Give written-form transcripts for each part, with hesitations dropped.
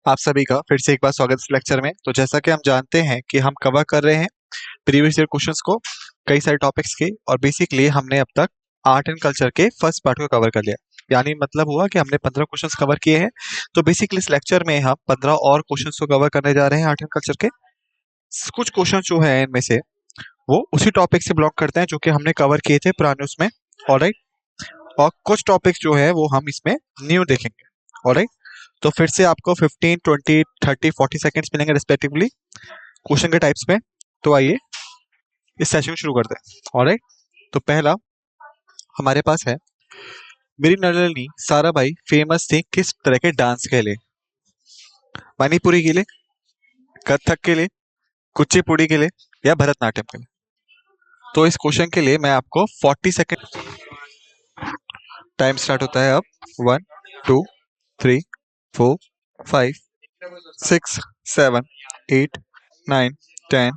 आप सभी का फिर से एक बार स्वागत है इस लेक्चर में। तो जैसा कि हम जानते हैं कि हम कवर कर रहे हैं प्रीवियस ईयर क्वेश्चंस को, कई सारे टॉपिक्स के, और बेसिकली हमने अब तक आर्ट एंड कल्चर के फर्स्ट पार्ट को कवर कर लिया। यानी मतलब हुआ कि हमने 15 क्वेश्चंस कवर किए हैं। तो बेसिकली इस लेक्चर में हम 15 और क्वेश्चंस को कवर करने जा रहे हैं आर्ट एंड कल्चर के। कुछ क्वेश्चन जो है इनमें से वो उसी टॉपिक से बिलोंग करते हैं जो कि हमने कवर किए थे पुराने उसमें। ऑलराइट। और कुछ टॉपिक्स जो है वो हम इसमें न्यू देखेंगे। ऑलराइट। तो फिर से आपको 15, 20, 30, 40 सेकंड्स मिलेंगे रिस्पेक्टिवली क्वेश्चन के टाइप्स में। तो आइए इस सेशन को शुरू करते हैं। ऑलराइट। तो पहला हमारे पास है, मेरी नलिनी साराभाई फेमस थी किस तरह के डांस के लिए? मणिपुरी के लिए, कथक के लिए, कुचिपुड़ी के लिए, या भरतनाट्यम के लिए? तो इस क्वेश्चन के लिए मैं आपको 40 सेकंड टाइम स्टार्ट होता है अब। 1, 2, 3, 4, 5, 6, 7, 8, 9, 10,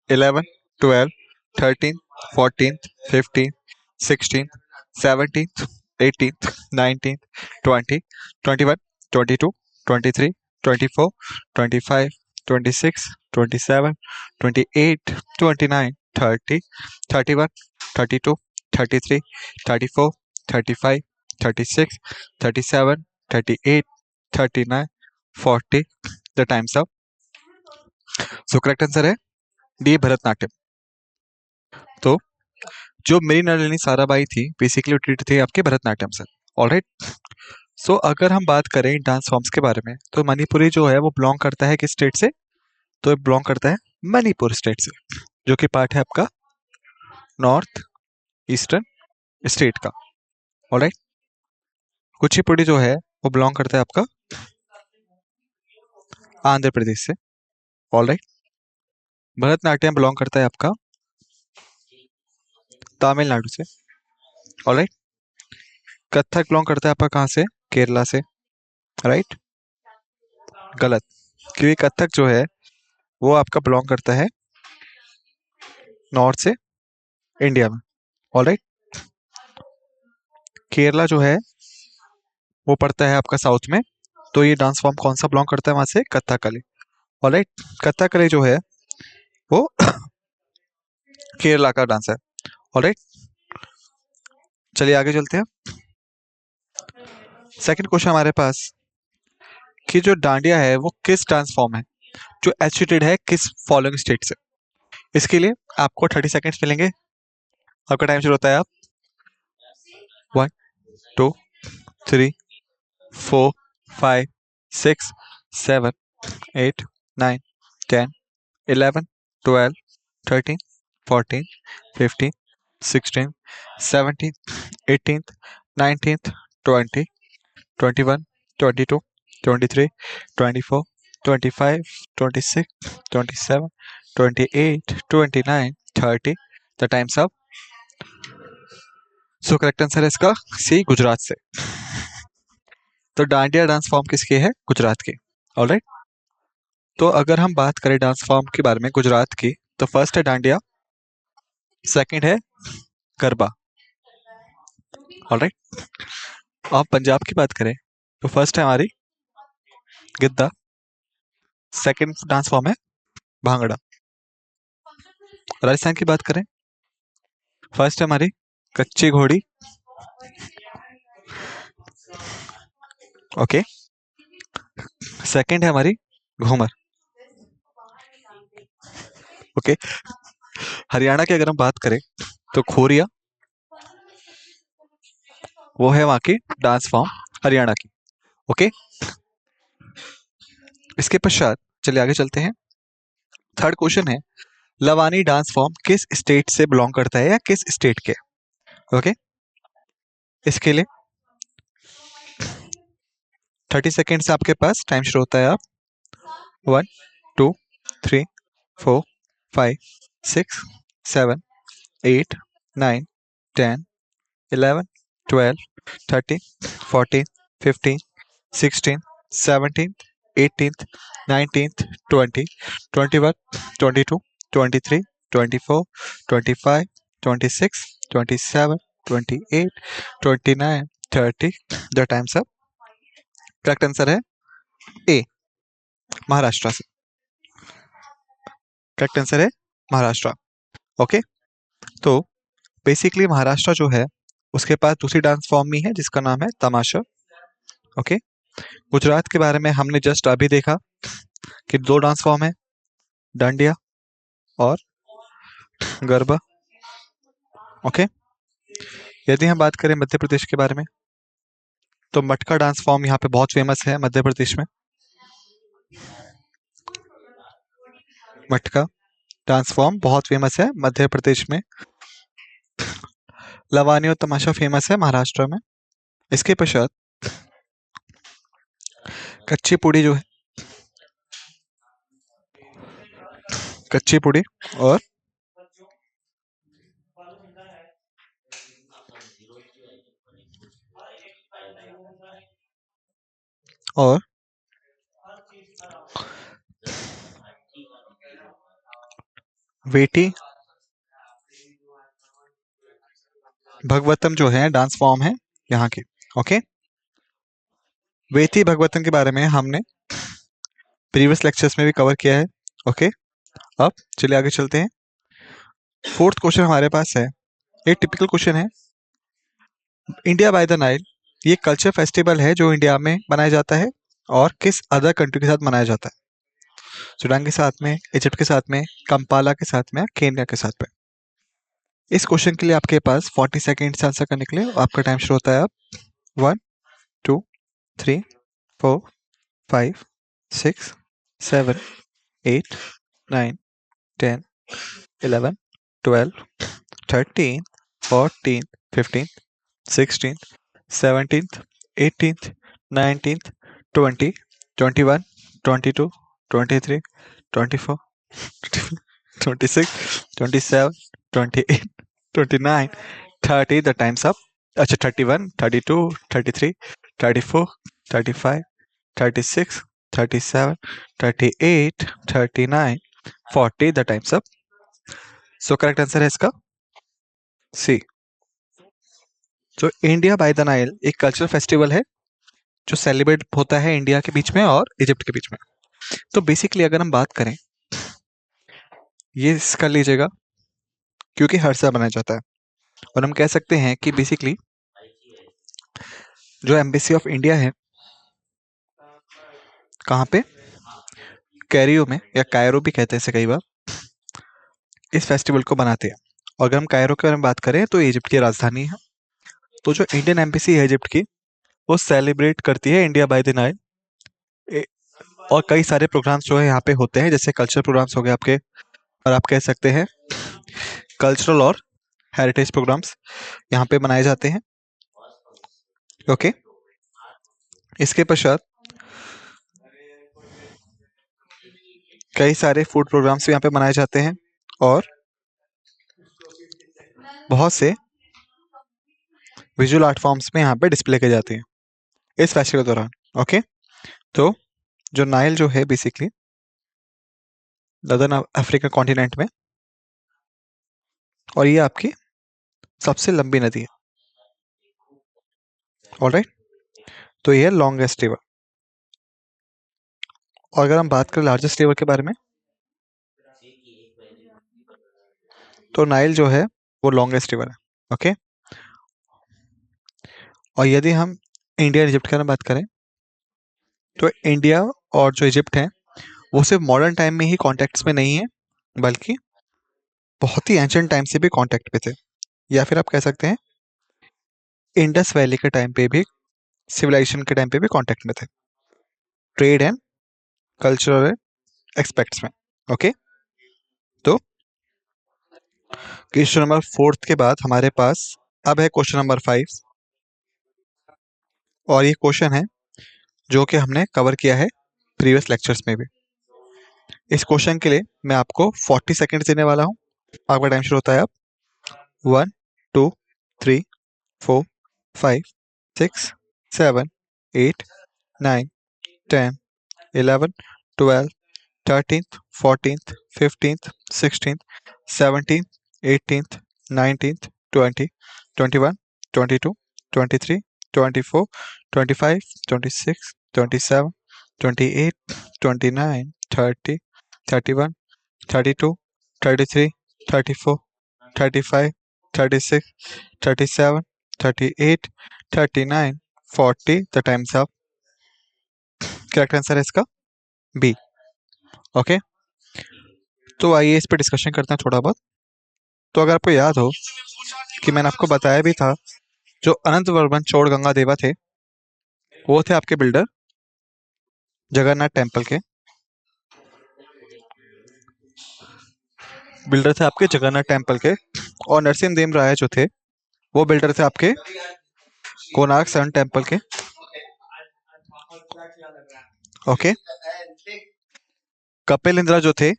11, 12, 13, 14, 15, 16, 17, 18, 19, 20, 21, 22, 23, 24, 25, 26, 27, 28, 29, 30, 31, 32, 33, 34, 35, 36, 37, 38, 39, 40. The time's up. So correct answer है डी, भरतनाट्यम। तो जो मेरी नलिनी साराभाई थी बेसिकली ट्रीट थे आपके भरतनाट्यम से। ऑलराइट। सो अगर हम बात करें डांस फॉर्म्स के बारे में तो मणिपुरी जो है वो बिलोंग करता है किस स्टेट से? तो ये बिलोंग करता है मणिपुर स्टेट से, जो कि पार्ट है आपका नॉर्थ ईस्टर्न स्टेट का। ऑलराइट। कुचिपुड़ी जो है वो बिलोंग करता है आपका आंध्र प्रदेश से। ऑलराइट। भरतनाट्यम बिलोंग करता है आपका तमिलनाडु से। ऑलराइट। कथक बिलोंग करता है आपका कहाँ से? केरला से। राइट। गलत, क्योंकि कथक जो है वो आपका बिलोंग करता है नॉर्थ से इंडिया में। ऑलराइट। केरला जो है वो पड़ता है आपका साउथ में। तो ये डांस फॉर्म कौन सा बिलोंग करता है वहां से? कथकली। ऑलराइट। कथकली जो है वो केरला का डांस है। ऑलराइट। चलिए आगे चलते हैं। सेकंड क्वेश्चन हमारे पास कि जो डांडिया है वो किस डांस फॉर्म है जो एसोसिएटेड है किस फॉलोइंग स्टेट से? इसके लिए आपको 30 सेकंड्स मिलेंगे। आपका टाइम शुरू होता है। आप 1, 2, 3, 4, 5, 6, 7, 8, 9, 10, 11, 12, 13, 14, 15, 16, 17, 18, 19, 20, 21, 22, 23, 24, 25, 26, 27, 28, 29, 30. The time's up. So correct answer है इसका सी, गुजरात से। तो डांडिया डांस फॉर्म किसके है? गुजरात के। ऑलराइट। तो अगर हम बात करें डांस फॉर्म के बारे में गुजरात की, तो फर्स्ट है डांडिया, सेकंड है गरबा। ऑलराइट। अब पंजाब की बात करें तो फर्स्ट है हमारी गिद्दा, सेकंड डांस फॉर्म है भांगड़ा। राजस्थान की बात करें, फर्स्ट है हमारी कच्ची घोड़ी, ओके, सेकंड है हमारी घूमर, ओके। हरियाणा की अगर हम बात करें तो खोरिया, वो है वहां की डांस फॉर्म हरियाणा की। ओके। इसके पश्चात चलिए आगे चलते हैं। थर्ड क्वेश्चन है, लवानी डांस फॉर्म किस स्टेट से बिलोंग करता है या किस स्टेट के? ओके। इसके लिए 30 सेकेंड्स आपके पास टाइम शुरू होता है। आप 1, 2, 3, 4, 5, 6, 7, 8, 9, 10, 11, 12, 13, 14, 15, 16, 17, 18, 19, 20, 21, 22, 23, 24, 25, 26, 27, 28, 29, 30. The time's up. Correct answer है ए, महाराष्ट्र से। करेक्ट आंसर है महाराष्ट्र। ओके, तो बेसिकली महाराष्ट्र जो है उसके पास दूसरी डांस फॉर्म भी है जिसका नाम है तमाशा। ओके, गुजरात के बारे में हमने जस्ट अभी देखा कि दो डांस फॉर्म है, डांडिया और गरबा। ओके, यदि हम बात करें मध्य प्रदेश के बारे में तो मटका डांस फॉर्म यहाँ पे बहुत फेमस है मध्य प्रदेश में। मटका डांस फॉर्म बहुत फेमस है मध्य प्रदेश में। लवानी और तमाशा फेमस है महाराष्ट्र में। इसके पश्चात कच्ची पुड़ी जो है, कच्ची पुड़ी और और वेटी भगवतम जो है डांस फॉर्म है यहाँ की। ओके, वेटी भगवतम के बारे में हमने प्रीवियस लेक्चर्स में भी कवर किया है। ओके, अब चलिए आगे चलते हैं। फोर्थ क्वेश्चन हमारे पास है, एक टिपिकल क्वेश्चन है, इंडिया बाय द नाइल ये कल्चर फेस्टिवल है जो इंडिया में मनाया जाता है और किस अदर कंट्री के साथ मनाया जाता है? सूडान के साथ में, इजिप्ट के साथ में, कंपाला के साथ में, केन्या के साथ में। इस क्वेश्चन के लिए आपके पास 40 सेकेंड से आंसर करने के लिए आपका टाइम शुरू होता है अब 1 2 3 4 5 6 7 8 9 10 11 12 13 14 15 16 17 18 19 20 21 22 23 24 26 27 28 29 30 the time's up। अच्छा 31 32 33 34 35 36 37 38 39 40 the time's up। So correct answer है इसका सी। तो इंडिया बाय द नाइल एक कल्चरल फेस्टिवल है जो सेलिब्रेट होता है इंडिया के बीच में और इजिप्ट के बीच में। तो बेसिकली अगर हम बात करें, ये कर लीजिएगा क्योंकि हर साल बनाया जाता है और हम कह सकते हैं कि बेसिकली जो एम्बेसी ऑफ इंडिया है कहाँ पे, कैरियो में या कायरो भी कहते हैं इसे कई बार, इस फेस्टिवल को बनाते हैं। और अगर हम कायरो के बारे में बात करें तो इजिप्ट की राजधानी है। तो जो इंडियन एम्बेसी है इजिप्ट की वो सेलिब्रेट करती है इंडिया बाय द नाइल। और कई सारे प्रोग्राम्स जो है यहाँ पे होते हैं, जैसे कल्चरल प्रोग्राम्स हो गए आपके, और आप कह सकते हैं कल्चरल और हेरिटेज प्रोग्राम्स यहाँ पे मनाए जाते हैं। ओके, इसके पश्चात कई सारे फूड प्रोग्राम्स भी यहाँ पे मनाए जाते हैं और बहुत से विजुअल आर्ट फॉर्म्स में यहाँ पे डिस्प्ले किए जाते हैं इस फेस्टिवल के दौरान। ओके, तो जो नाइल जो है बेसिकली नदर्न अफ्रीका कॉन्टिनेंट में, और ये आपकी सबसे लंबी नदी है। ऑलराइट, तो ये है लॉन्गेस्ट रिवर। और अगर हम बात करें लार्जेस्ट रिवर के बारे में तो नाइल जो है वो लॉन्गेस्ट रिवर है। ओके, और यदि हम इंडिया और इजिप्ट के बारे में बात करें तो इंडिया और जो इजिप्ट है वो सिर्फ मॉडर्न टाइम में ही कॉन्टेक्ट्स में नहीं है बल्कि बहुत ही एंशिएंट टाइम से भी कॉन्टेक्ट पे थे, या फिर आप कह सकते हैं इंडस वैली के टाइम पे भी, सिविलाइजेशन के टाइम पे भी कॉन्टेक्ट में थे, ट्रेड एंड कल्चरल एक्सपेक्ट्स में। ओके, तो क्वेश्चन नंबर 4 के बाद हमारे पास अब है क्वेश्चन नंबर 5, और ये क्वेश्चन है जो कि हमने कवर किया है प्रीवियस लेक्चर्स में भी। इस क्वेश्चन के लिए मैं आपको 40 सेकेंड देने वाला हूँ। आपका टाइम शुरू होता है अब 1 2 3 4 5 6 7 8 9 10 11 12 13th 14th 15th 16th 17th 18th 19th 20 21 22 23 24 25 26 27 28, 29, 30, 31, 32, 33, 34, 35, 36, 37, 38, 39, 40. The times up. Correct answer है इसका बी। ओके, तो आइए इस पे डिस्कशन करते हैं थोड़ा बहुत। तो अगर आपको याद हो कि मैंने आपको बताया भी था, जो अनंत वर्मन चोड़ देवा थे, वो थे आपके बिल्डर जगन्नाथ टेम्पल के। बिल्डर थे आपके जगन्नाथ टेम्पल के। और नरसिंहदेव राय जो थे, वो बिल्डर थे आपके कोणार्क सन टेम्पल के। ओके, कपिल इंद्रा जो थे,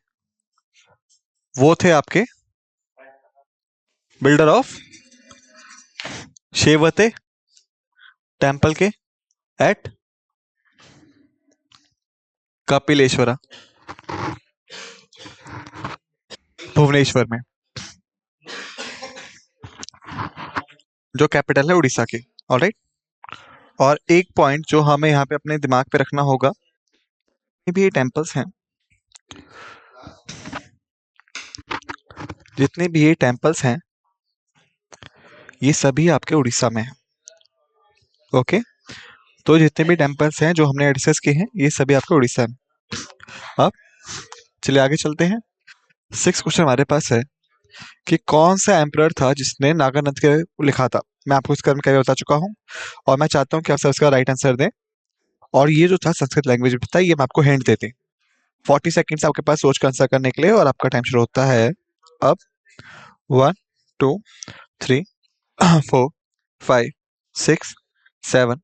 वो थे आपके बिल्डर ऑफ शेवते टेम्पल के एट कपिलेश्वरा, भुवनेश्वर में, जो कैपिटल है उड़ीसा की। ऑलराइट, और एक पॉइंट जो हमें यहाँ पे अपने दिमाग पे रखना होगा, ये भी ये टेम्पल्स हैं, जितने भी ये टेम्पल्स हैं, ये सभी आपके उड़ीसा में हैं। ओके, तो जितने भी टेम्पल्स हैं जो हमने डिस्कस किए हैं, ये सभी आपके उड़ीसा में। अब चलिए आगे चलते हैं। 6 क्वेश्चन हमारे पास है कि कौन सा एम्परर था जिसने नागानंद के लिखा था। मैं आपको इसका कभी बता चुका हूँ, और मैं चाहता हूँ कि आप सब इसका राइट आंसर दें। और ये जो था संस्कृत लैंग्वेज में था, ये मैं आपको हिंट देते हैं। 40 सेकेंड्स आपके पास सोच कर आंसर करने के लिए, और आपका टाइम शुरू होता है अब। 1, 2, 3, 4, 5, 6, 7,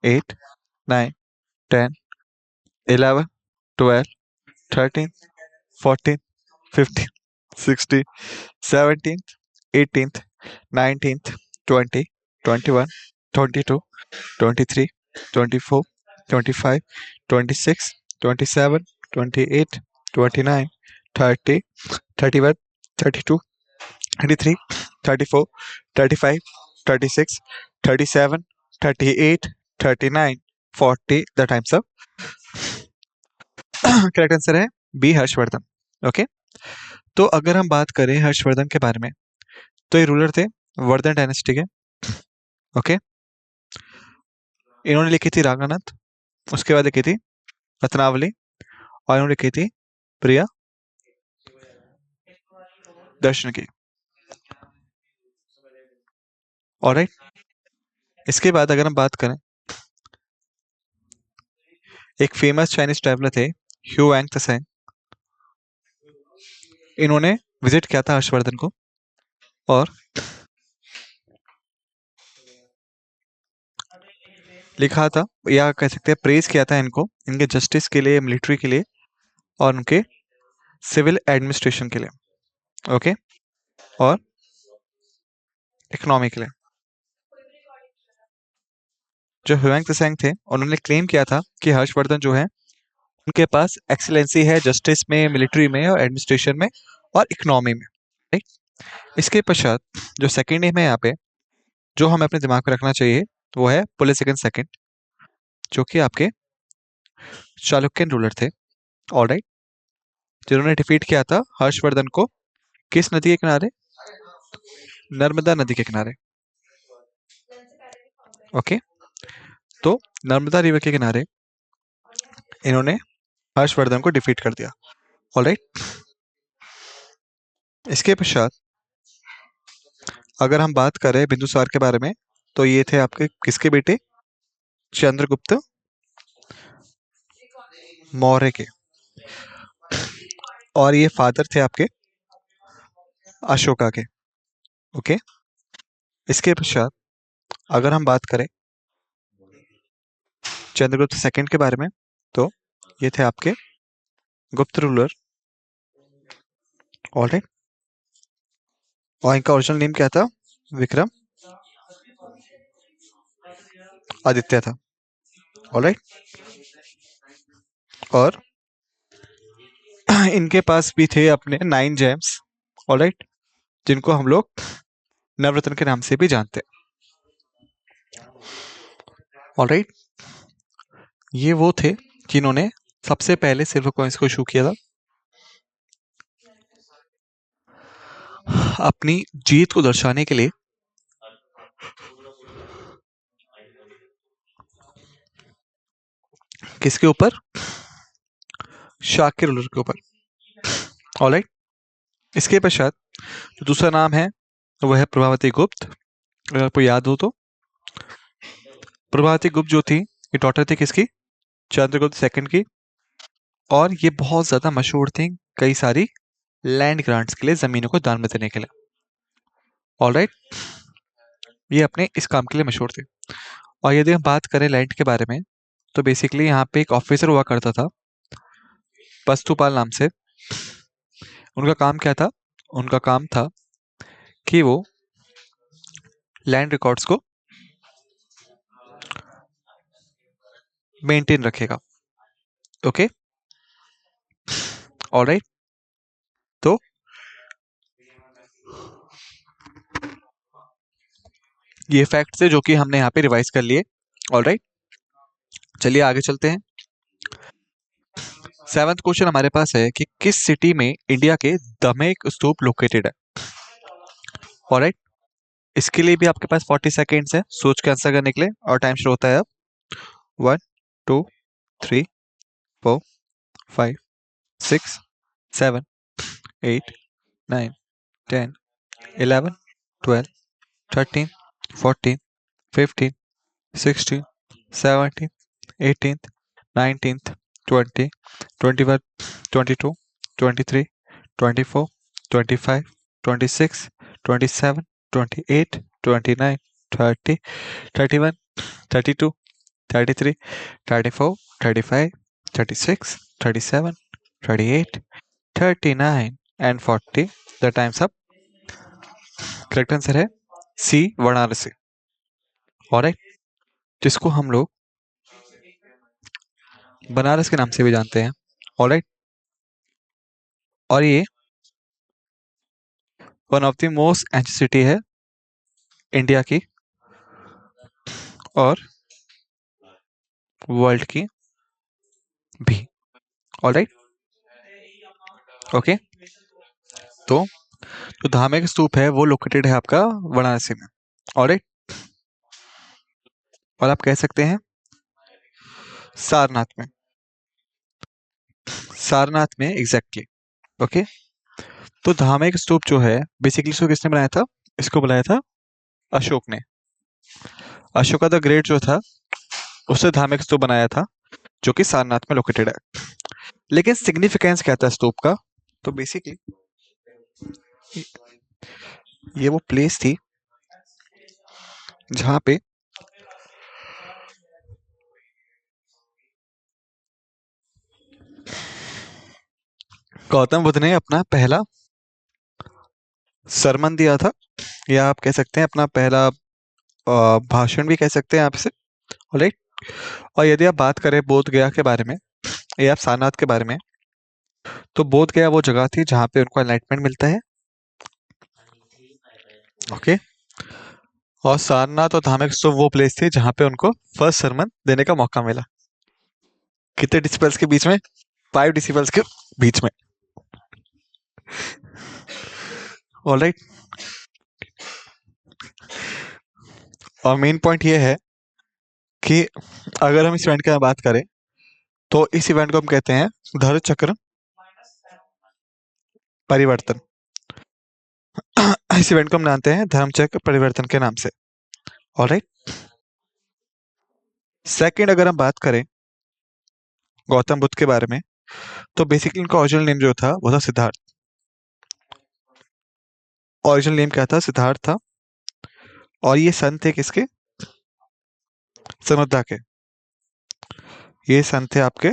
8, 9, 10, 11, 12, 13, 14, 15, 16, 17, 18, 19, 20, 21, 22, 23, 24, 25, 26, 27, 28, 29, 30, 31, 32, 33, 34, 35, 36, 37, 38, 39, 40. The times up. Correct answer है बी, हर्षवर्धन। ओके, तो अगर हम बात करें हर्षवर्धन के बारे में, तो ये रूलर थे वर्धन डायनेस्टी के। ओके, इन्होंने लिखी थी रागानंद, उसके बाद लिखी थी रत्नावली, और इन्होंने लिखी थी प्रिया दर्शन की। ऑलराइट, इसके बाद अगर हम बात करें, एक फेमस चाइनीज ट्रैवलर थे ह्यू एंग त्सेंग, इन्होंने विजिट किया था हर्षवर्धन को, और लिखा था, या कह सकते हैं प्रेज किया था इनको, इनके जस्टिस के लिए, मिलिट्री के लिए, और उनके सिविल एडमिनिस्ट्रेशन के लिए। ओके, और इकोनॉमी के लिए। जो ह्यूएंग त्सेंग थे, उन्होंने क्लेम किया था कि हर्षवर्धन जो है, उनके पास एक्सीलेंसी है जस्टिस में, मिलिट्री में, और एडमिनिस्ट्रेशन में, और इकोनॉमी में। राइट, इसके पश्चात जो सेकंड नेम है यहाँ पे, जो हमें अपने दिमाग में रखना चाहिए, वो है पुलकेशिन सेकंड, जो कि आपके चालुक्यन रूलर थे। ऑलराइट, जिन्होंने डिफीट किया था हर्षवर्धन को किस नदी के किनारे? नर्मदा नदी के किनारे। ओके, तो नर्मदा रिवर के किनारे इन्होंने हर्षवर्धन को डिफीट कर दिया। ऑलराइट, इसके पश्चात अगर हम बात करें बिंदुसार के बारे में, तो ये थे आपके किसके बेटे? चंद्रगुप्त मौर्य के, और ये फादर थे आपके अशोका के। ओके, इसके पश्चात अगर हम बात करें चंद्रगुप्त सेकंड के बारे में, तो ये थे आपके गुप्त रूलर। ऑलराइट, और इनका ओरिजिनल नेम क्या था? विक्रम आदित्य था। ऑलराइट, और इनके पास भी थे अपने 9 जेम्स। ऑलराइट, जिनको हम लोग नवरत्न के नाम से भी जानते हैं। ऑलराइट, ये वो थे जिन्होंने सबसे पहले सिल्वर कॉइन्स को इशू किया था अपनी जीत को दर्शाने के लिए। किसके ऊपर? शाक के रूलर के ऊपर। ऑलराइट। इसके पश्चात जो दूसरा नाम है वो है प्रभावती गुप्त। अगर आपको याद हो तो प्रभावती गुप्त जो थी ये डॉटर थी किसकी? चंद्रगुप्त सेकंड की। और ये बहुत ज्यादा मशहूर थी कई सारी लैंड ग्रांट्स के लिए, जमीनों को दान में देने के लिए। ऑलराइट। ये अपने इस काम के लिए मशहूर थे। और यदि हम बात करें लैंड के बारे में तो बेसिकली यहाँ पे एक ऑफिसर हुआ करता था वस्तुपाल नाम से। उनका काम क्या था? उनका काम था कि वो लैंड रिकॉर्ड्स को मेंटेन रखेगा। ओके। ऑलराइट। तो ये फैक्ट्स थे जो कि हमने यहाँ पे रिवाइज कर लिए। ऑलराइट। चलिए आगे चलते हैं। सेवंथ क्वेश्चन हमारे पास है कि किस सिटी में इंडिया के दमेक स्तूप लोकेटेड है? ऑलराइट। इसके लिए भी आपके पास 40 सेकेंड्स है सोच के आंसर करने के लिए, और टाइम शुरू होता है अब। 1, 2, 3, 4, 5, 6, 7, 8, 9, 10, 11, 12, 13, 14, 15, 16, 17, 18, 19, 20, 21, 22, 23, 24, 25, 26, 27, 28, 29, 30, 31, 32, 33, 34, 35, 36, 37, 38। ऑलराइट। जिसको हम लोग बनारस के नाम से भी जानते हैं। ऑलराइट। और ये one of the most ancient city है इंडिया की और वर्ल्ड की भी। ऑलराइट। ओके। तो जो धार्मिक स्तूप है वो लोकेटेड है आपका वाराणसी में। ऑलराइट। और आप कह सकते हैं सारनाथ में। सारनाथ में एग्जैक्टली। ओके। तो धार्मिक स्तूप जो है बेसिकली इसको किसने बनाया था? इसको बनाया था अशोक ने। अशोका द ग्रेट जो था उसने धार्मिक स्तूप बनाया था जो कि सारनाथ में लोकेटेड है। लेकिन सिग्निफिकेंस क्या था स्तूप का? तो बेसिकली ये वो प्लेस थी जहां पे गौतम बुद्ध ने अपना पहला सरमन दिया था, या आप कह सकते हैं अपना पहला भाषण भी कह सकते हैं आपसे। राइट। और यदि आप बात करें बोध गया के बारे में या आप सारनाथ के बारे में, तो बोध गया वो जगह थी जहां पे उनको एनलाइटमेंट मिलता है। ओके। और सारनाथ और धार्मिक स्तूप वो प्लेस थी जहां पे उनको फर्स्ट सरमन देने का मौका मिला। कितने डिसिबल्स के बीच में? 5 डिसिबल्स के बीच में। ऑलराइट। और मेन पॉइंट ये है कि अगर हम इस इवेंट की बात करें तो इस इवेंट को हम कहते हैं धर्म चक्र परिवर्तन। इस इवेंट को हम जानते हैं धर्म चक्र परिवर्तन के नाम से। ऑलराइट। सेकंड अगर हम बात करें गौतम बुद्ध के बारे में, तो बेसिकली उनका ओरिजिनल नेम जो था वो था सिद्धार्थ। ओरिजिनल नेम क्या था? सिद्धार्थ था। और ये सन थे किसके? सनोधा के। ये सन थे आपके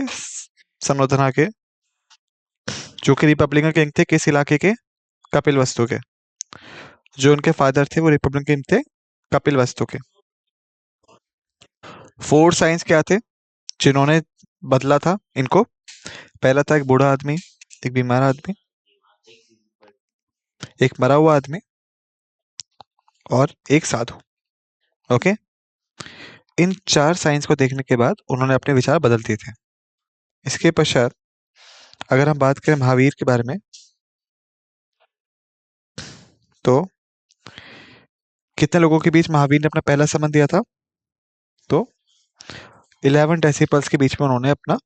सनोधना के, जो कि रिपब्लिकन किंग थे किस इलाके के? कपिल वस्तु के। जो उनके फादर थे वो रिपब्लिकन किंग थे कपिल वस्तु के। 4 साइंस क्या थे जिन्होंने बदला था इनको? पहला था एक बूढ़ा आदमी, एक बीमार आदमी, एक मरा हुआ आदमी और एक साधु। ओके। इन 4 साइंस को देखने के बाद उन्होंने अपने विचार बदल दिए थे। इसके पश्चात अगर हम बात करें महावीर के बारे में, तो कितने लोगों के बीच महावीर ने अपना पहला सम्मन दिया था? तो 11 डेसिबल्स के बीच में उन्होंने अपना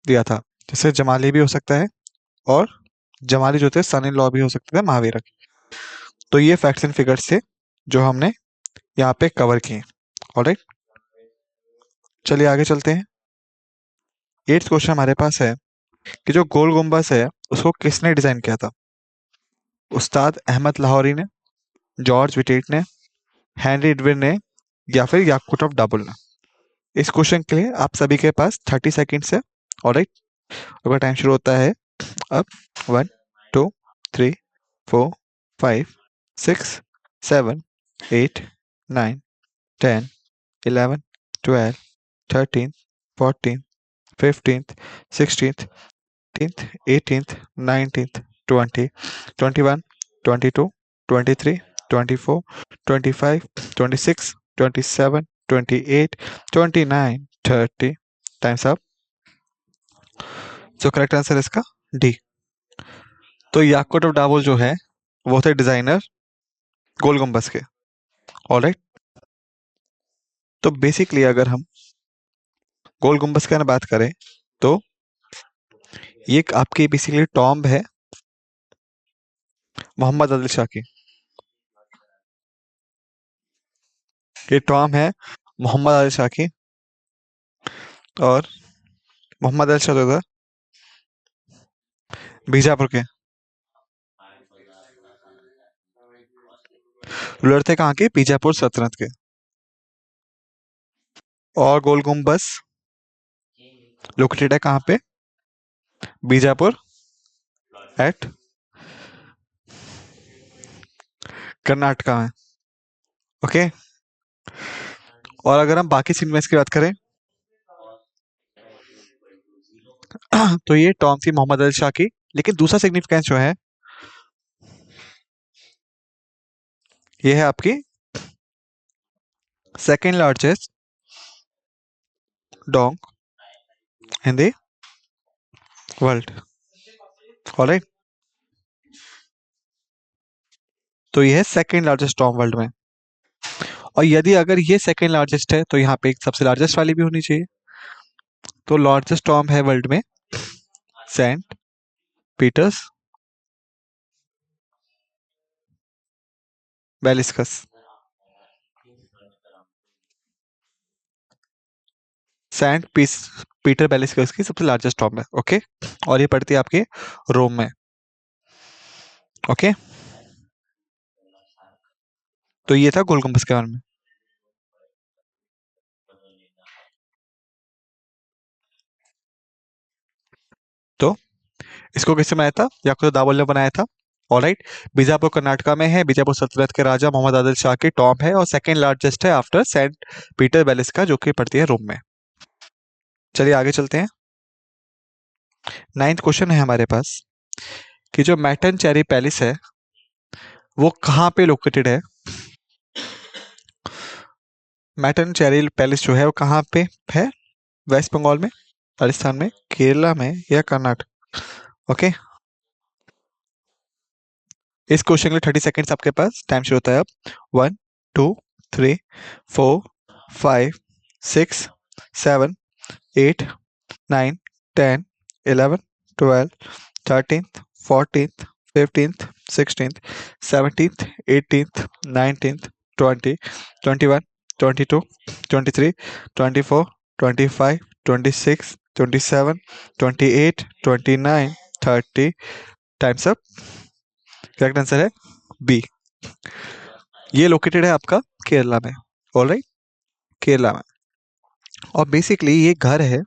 दिया था। जैसे जमाली भी हो सकता है, और जमाली जो थे सन इन लॉ भी हो सकते थे महावीर के। तो ये फैक्ट्स एंड फिगर्स थे जो हमने यहाँ पे कवर किए। ऑलराइट, चलिए आगे चलते हैं। 8th क्वेश्चन हमारे पास है कि जो गोल गुम्बद है उसको किसने डिजाइन किया था? उस्ताद अहमद लाहौरी ने, जॉर्ज विटेट ने, हेनरी एडविन ने, या फिर याकूट ऑफ डाबुल ने? इस क्वेश्चन के लिए आप सभी के पास 30 सेकेंड्स है। ऑलराइट, आपका टाइम शुरू होता है अब। 1 2 3 4 5 6 7 8 9 10 11 12 13 14 15 16 18th 18th 19th 20 21 22 23 24 25 26 27 28 29 30। Times up. जो करेक्ट आंसर है इसका डी। तो याकूट ऑफ डाबोल जो है वो थे डिजाइनर गोल गुम्बस के। ऑलराइट, तो बेसिकली अगर हम गोल गुम्बस की बात करें तो ये एक आपकी बेसिकली टॉम्ब है मोहम्मद आदिल शाह की। ये टॉम्ब है मोहम्मद आदिल शाह की, और मोहम्मद आदिल शाह जो था बीजापुर के रूलर थे, कहाँ के? बीजापुर सल्तनत के। और गोल गुम्बस लोकेटेड है कहाँ पे? बीजापुर एट कर्नाटका में। ओके, और अगर हम बाकी सिग्निफिकेंस की बात करें तो ये टॉम थी मोहम्मद अली शाह की, लेकिन दूसरा सिग्निफिकेंस जो है ये है आपकी second largest Dong in the world. Alright, तो ये है सेकेंड लार्जेस्ट टॉम वर्ल्ड में। और यदि अगर ये सेकेंड लार्जेस्ट है तो यहाँ पे एक सबसे लार्जेस्ट वाली भी होनी चाहिए। तो लार्जेस्ट टॉम है वर्ल्ड में सेंट पीटर्स बेलिस्कस। सेंट पीस पीटर बेलिस्कस की सबसे लार्जेस्ट टॉम है। ओके, और ये पड़ती है आपके रोम में। ओके, तो ये था गोल गुम्बद के बारे में। तो इसको किसने बनाया था? याकूत दावल ने बनाया था। ऑलराइट, बीजापुर कर्नाटका में है। बीजापुर सल्तनत के राजा मोहम्मद आदिल शाह की टॉम है, और सेकंड लार्जेस्ट है आफ्टर सेंट पीटर बेलिस्का, जो कि पड़ती है रोम में। चलिए आगे चलते हैं। 9th क्वेश्चन है हमारे पास कि जो मैटन चेरी पैलेस है वो कहाँ पे लोकेटेड है? मैटन चेरी पैलेस जो है वो कहाँ पे है? वेस्ट बंगाल में, राजस्थान में, केरला में, या कर्नाटक? ओके, इस क्वेश्चन के लिए 30 सेकेंड्स आपके पास। टाइम शुरू होता है अब। 1 2 3 4 5 6 7 8 9 10 11 12 13th 14th 15th 16th 17th 18th 19th 20 21 22 23 24 25 26 27 28 29 30। Times up. Correct answer है बी। ये लोकेटेड है आपका केरला में। ऑलराइट, केरला में। और बेसिकली ये घर है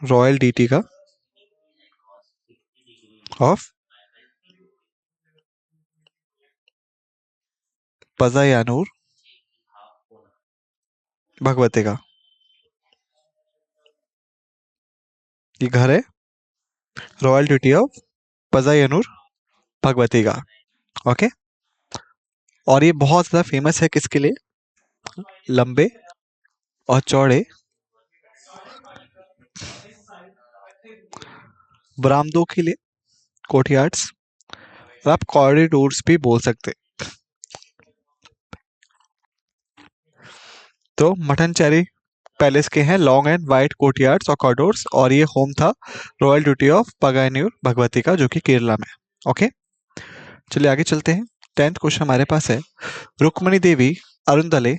रॉयल डीटी का ऑफ पजायानूर भगवती का। ये घर है रॉयल ड्यूटी ऑफ पजायानूर भगवती का। ओके, और ये बहुत ज्यादा फेमस है किसके लिए? लंबे और चौड़े बरामदों के लिए कोर्टयार्ड्स, और आप कॉरिडोर्स भी बोल सकते हैं। तो मठनचेरी पैलेस के हैं लॉन्ग एंड वाइड कोर्टयार्ड्स और कॉरिडोर्स, और ये होम था रॉयल ड्यूटी ऑफ पगान्यूर भगवती का, जो कि केरला में। ओके, चलिए आगे चलते हैं। 10th क्वेश्चन हमारे पास है, रुक्मणी देवी अरुंदले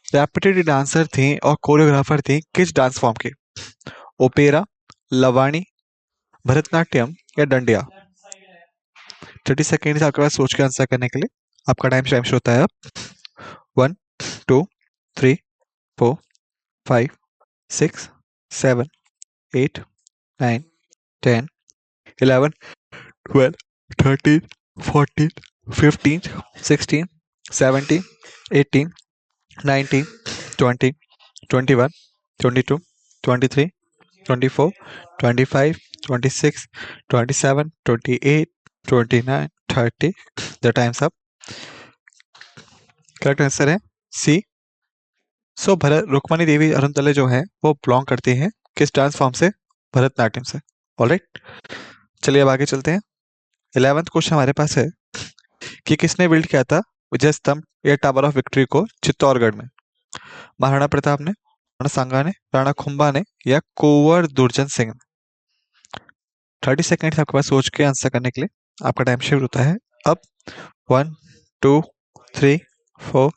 रेपिटेड डांसर थी और कोरियोग्राफर थी किस डांस फॉर्म के? ओपेरा, लवाणी, भरतनाट्यम या डंडिया? 30 सेकेंड आपके पास सोच के आंसर करने के लिए। आपका टाइम टाइम होता है अब। 1, 2, 3, 4, 5, 6, 7, 8, 9, 10, 11, 12, 13, 14, 15, 16, 17, 18, 19, 20, 21, 22, 23, 24, 25, 26, 27, 28, 29, 30। करेक्ट आंसर है सी। करेक्ट आंसर है सो भरत रुक्मणी देवी अरुणतले जो है वो बिलोंग करती हैं किस डांस फॉर्म से? भरतनाट्यम से। ऑलराइट, चलिए अब आगे चलते हैं। 11th क्वेश्चन हमारे पास है कि किसने बिल्ड किया था विजय स्तंभ या टावर ऑफ विक्ट्री को चित्तौड़गढ़ में? महाराणा प्रताप ने, राणा सांगा ने, राणा खुम्बा ने या कुंवर दुर्जन सिंह ने? 30 सेकेंड आपके पास सोच के आंसर करने के लिए। आपका टाइम शुरू होता है अब। 1, 2, 3, 4,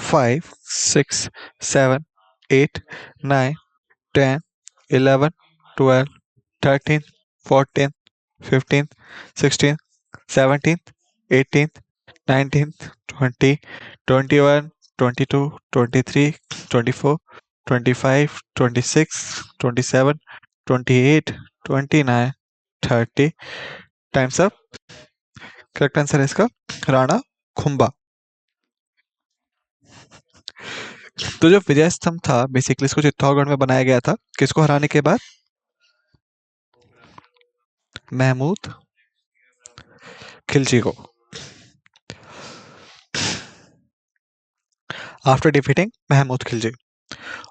5, 6, 7, 8, 9, 10, 11, 12, 13, 14, 15, 16, 17, 18, 19, 20, 21, 22, 23, 24, 25, 26, 27, 28, 29, 30। Times up. करेक्ट आंसर है इसका राणा खुम्बा। तो जो विजय स्तंभ था बेसिकली इसको चित्तौड़गढ़ में बनाया गया था किसको हराने के बाद? महमूद खिलजी को। After defeating Mahmud Khilji.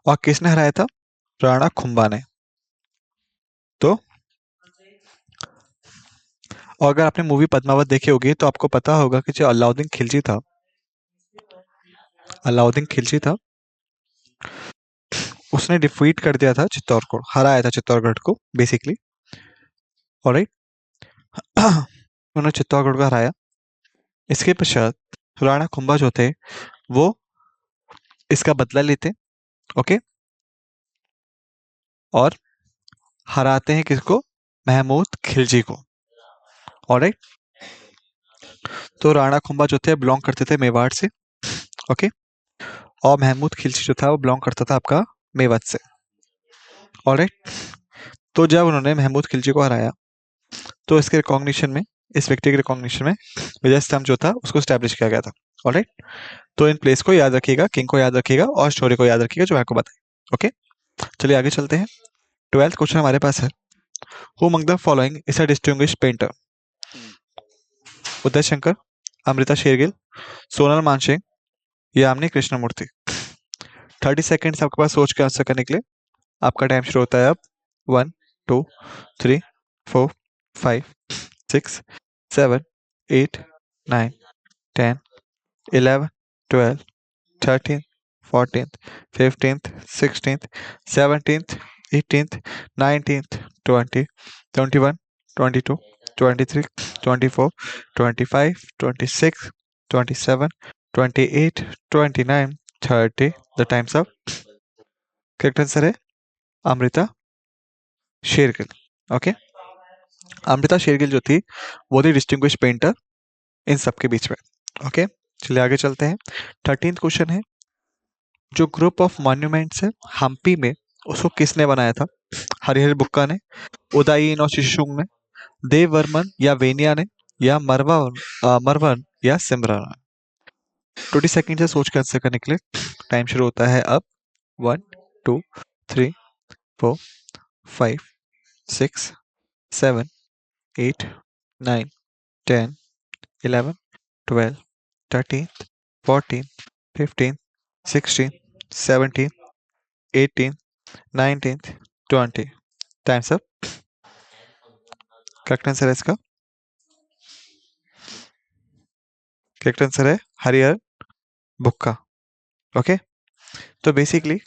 और किसने हराया था? राणा खुम्बा ने। तो और अगर आपने मूवी पद्मावत देखी होगी तो आपको पता होगा कि जो अलाउद्दीन खिलजी था उसने डिफीट कर दिया था चित्तौड़ को, हराया था चित्तौड़गढ़ को बेसिकली। ऑलराइट, उन्होंने चित्तौड़गढ़ को हराया। इसके पश्चात राणा खुम्बा जो थे वो इसका बदला लेते। ओके, और हराते हैं किसको? महमूद खिलजी को। ऑलराइट, तो राणा खुम्बा जो थे बिलोंग करते थे मेवाड़ से। ओके, और महमूद खिलजी जो था वो बिलोंग करता था आपका मेवात से। ऑलराइट, तो जब उन्होंने महमूद खिलजी को हराया तो इसके रिकॉग्निशन में, इस व्यक्ति के रिकॉग्निशन में विजय स्तंभ जो था उसको स्टैब्लिश किया गया था। ऑलराइट, तो इन प्लेस को याद रखिएगा, किंग को याद रखिएगा और स्टोरी को याद रखिएगा जो मैं आपको बताया। ओके, चलिए आगे चलते हैं। 12th क्वेश्चन हमारे पास है, who among the following is a distinguished painter? Uday Shankar, Amrita Shergil, Sonal Mansingh, Yamini Krishnamurthy? 30 seconds आपके पास सोच के आंसर करने के लिए। आपका टाइम शुरू होता है अब। 1, 2, 3, 4, 5, 6, 7, 8, 9, 10, 11, 12, 13th, 14th, 15th, 16th, 17th, 18th, 19th, 20, 21, 22, 23, 24, 25, 26, 27, 28, 29, 30। The time's up. Correct answer है अमृता शेरगिल। ओके, अमृता शेरगिल जो थी वो थी डिस्टिंग्विश पेंटर इन सबके बीच में। ओके, चलिए आगे चलते हैं। 13th क्वेश्चन है, जो ग्रुप ऑफ मॉन्यूमेंट्स है हम्पी में उसको किसने बनाया था? हरिहर बुक्का ने, उदयन और शिशुंग ने, देववर्मन या वेनिया ने, या मरवन या सिमरा ने? 20 सेकेंड से सोच के आंसर करने के लिए। टाइम शुरू होता है अब। 1, 2, 3, 4, 5, 6, 7, 8, 9, 10, 11, 12, 13, 14, 15, 16, 17, 18, 19, 20। Times up. करेक्ट आंसर है इसका, करेक्ट आंसर है हरिहर बुक्का। ओके, तो बेसिकली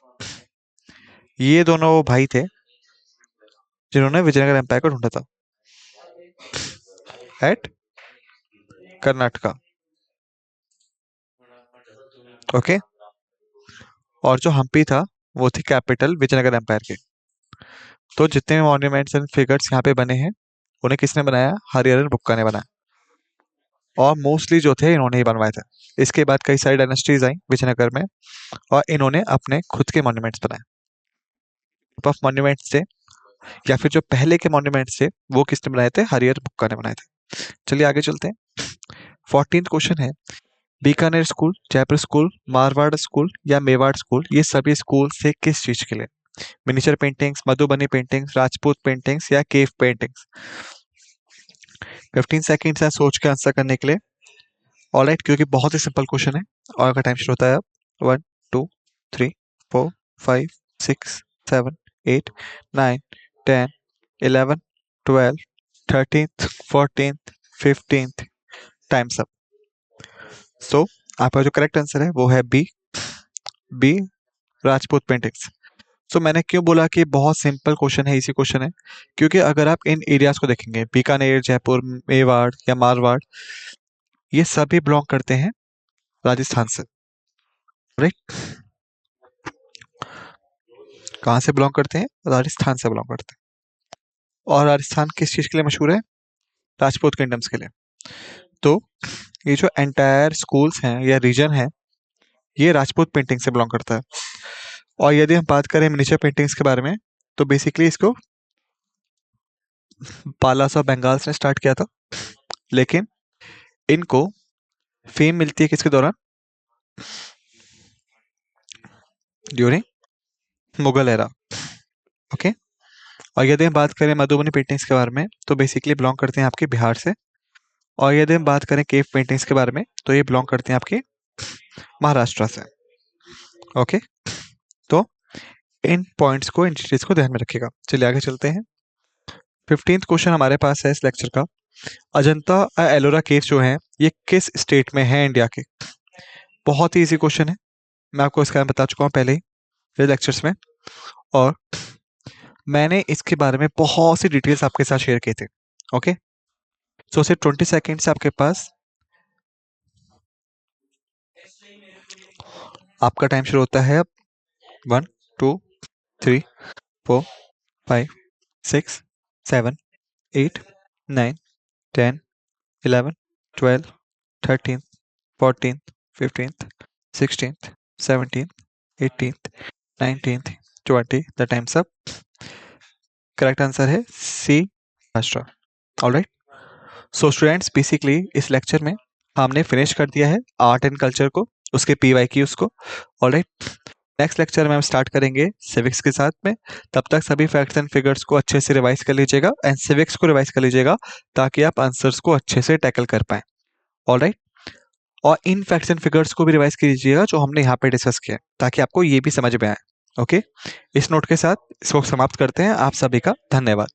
ये दोनों वो भाई थे जिन्होंने विजयनगर एम्पायर को ढूंढा था एट कर्नाटका। ओके, और जो हम्पी था वो थी कैपिटल विजयनगर एम्पायर के। तो जितने भी मॉन्यूमेंट्स एंड फिगर्स यहाँ पे बने हैं उन्हें किसने बनाया? हरिहरन बुक्का ने बनाया, और मोस्टली जो थे इन्होंने ही बनवाए थे। इसके बाद कई सारी डायनेस्टीज आई विजयनगर में और इन्होंने अपने खुद के मॉन्यूमेंट्स बनाए। ऑफ मॉन्यूमेंट्स थे या फिर जो पहले के मॉन्यूमेंट्स थे वो किसने बनाए थे? हरिहर बुक्का ने बनाए थे। चलिए आगे चलते हैं। 14th क्वेश्चन है, Bikaner school, Jaipur school, Marwar school या मेवाड़ स्कूल, ये सभी स्कूल से किस चीज के लिए? Miniature paintings, Madhubani paintings, Rajput paintings या केव पेंटिंग्स? 15 सेकेंड्स है सोच के आंसर करने के लिए। ऑलराइट, क्योंकि बहुत ही सिंपल क्वेश्चन है और अगर टाइम शुरू होता है अब 1 2 3 4 5 6 7 8 9 10 11 12 13th 14th 15th, times up. सो आपका जो करेक्ट आंसर है वो है बी, बी राजपूत पेंटिंग्स। सो मैंने क्यों बोला कि बहुत सिंपल क्वेश्चन है, इसी क्वेश्चन है क्योंकि अगर आप इन एरियाज को देखेंगे, बीकानेर, जयपुर, मेवाड़ या मारवाड़, ये सभी बिलोंग करते हैं राजस्थान से। राइट, कहाँ से बिलोंग करते हैं? राजस्थान से बिलोंग करते हैं। और राजस्थान किस चीज के लिए मशहूर है? राजपूत किंगडम्स के लिए। तो ये जो एंटायर स्कूल्स हैं या रीजन है ये राजपूत पेंटिंग से बिलोंग करता है। और यदि हम बात करें मिनिएचर पेंटिंग्स के बारे में तो बेसिकली इसको पालास ऑफ बंगाल्स ने स्टार्ट किया था, लेकिन इनको फेम मिलती है किसके दौरान? During Mughal era. ओके, और यदि हम बात करें मधुबनी पेंटिंग्स के बारे में तो बेसिकली बिलोंग करते हैं आपके बिहार से। और यदि हम बात करें केव पेंटिंग्स के बारे में तो ये बिलोंग करते हैं आपके महाराष्ट्र से। ओके, तो इन पॉइंट्स को, इन चीज को ध्यान में रखिएगा। चलिए आगे चलते हैं। 15th क्वेश्चन हमारे पास है इस लेक्चर का, अजंता एलोरा केव्स जो हैं ये किस स्टेट में है इंडिया के? बहुत ही इजी क्वेश्चन है, मैं आपको इसका बता चुका हूँ पहले ही लेक्चर्स में, और मैंने इसके बारे में बहुत सी डिटेल्स आपके साथ शेयर किए थे। ओके, सो सिर्फ 20 सेकेंड्स आपके पास, आपका टाइम शुरू होता है अब। 1 2 3 4 5 6 7 8 9 10 11 12 13 14 15 16 17 18 19 20, the times up. Correct answer है C, Maharashtra. Alright, so students basically इस लेक्चर में हमने फिनिश कर दिया है आर्ट एंड कल्चर को, उसके PYQs को। ऑलराइट, नेक्स्ट लेक्चर में हम स्टार्ट करेंगे सिविक्स के साथ में। तब तक सभी फैक्ट्स एंड फिगर्स को अच्छे से रिवाइज कर लीजिएगा एंड सिविक्स को रिवाइज कर लीजिएगा ताकि आप आंसर्स को अच्छे से टैकल कर पाएं। ऑलराइट, और इन फैक्ट्स एंड फिगर्स को भी रिवाइज कीजिएगा जो हमने यहाँ पे डिस्कस किया ताकि आपको ये भी समझ में आए। ओके, इस नोट के साथ इसको समाप्त करते हैं। आप सभी का धन्यवाद।